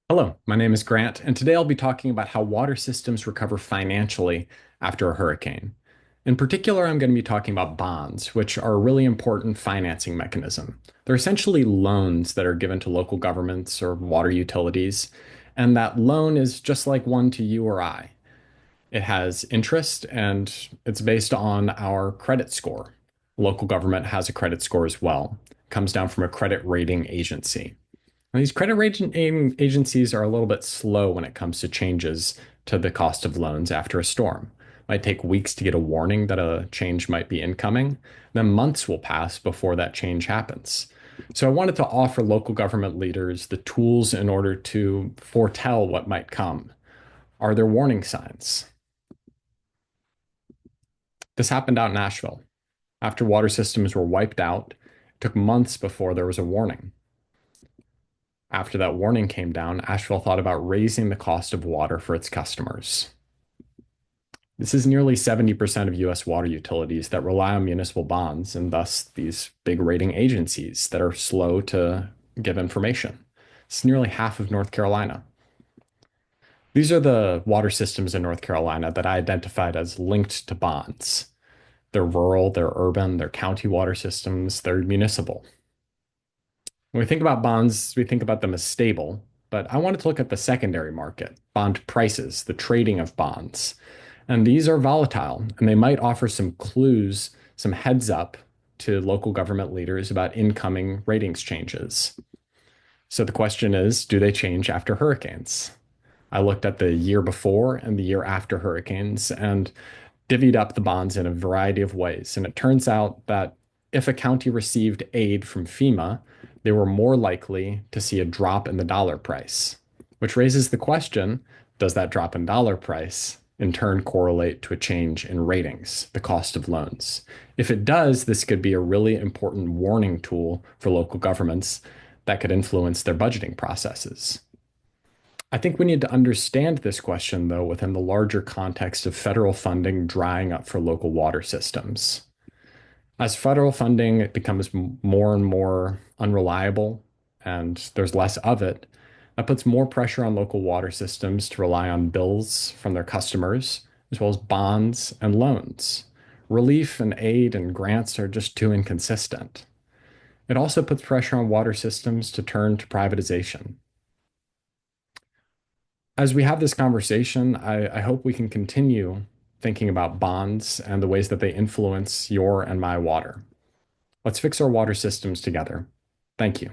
Hello, my name is Grant, and today I'll be talking about how water systems recover financially after a hurricane. In particular, I'm going to be talking about bonds, which are a really important financing mechanism. They're essentially loans that are given to local governments or water utilities, and that loan is just like one to you or I. It has interest and it's based on our credit score. Local government has a credit score as well. It comes down from a credit rating agency. Now, these credit rating agencies are a little bit slow when it comes to changes to the cost of loans after a storm. It might take weeks to get a warning that a change might be incoming. Then months will pass before that change happens. So I wanted to offer local government leaders the tools in order to foretell what might come. Are there warning signs? This happened out in Nashville. After water systems were wiped out, it took months before there was a warning. After that warning came down, Asheville thought about raising the cost of water for its customers. This is nearly 70% of US water utilities that rely on municipal bonds and thus these big rating agencies that are slow to give information. It's nearly half of North Carolina. These are the water systems in North Carolina that I identified as linked to bonds. They're rural, they're urban, they're county water systems, they're municipal. When we think about bonds, we think about them as stable, but I wanted to look at the secondary market, bond prices, the trading of bonds. And these are volatile, and they might offer some clues, some heads up to local government leaders about incoming ratings changes. So the question is, do they change after hurricanes? I looked at the year before and the year after hurricanes and divvied up the bonds in a variety of ways. And it turns out that if a county received aid from FEMA, they were more likely to see a drop in the dollar price, which raises the question, does that drop in dollar price in turn correlate to a change in ratings, the cost of loans? If it does, this could be a really important warning tool for local governments that could influence their budgeting processes. I think we need to understand this question, though, within the larger context of federal funding drying up for local water systems. As federal funding becomes more and more unreliable and there's less of it, that puts more pressure on local water systems to rely on bills from their customers, as well as bonds and loans. Relief and aid and grants are just too inconsistent. It also puts pressure on water systems to turn to privatization. As we have this conversation, I hope we can continue thinking about bonds and the ways that they influence your and my water. Let's fix our water systems together. Thank you.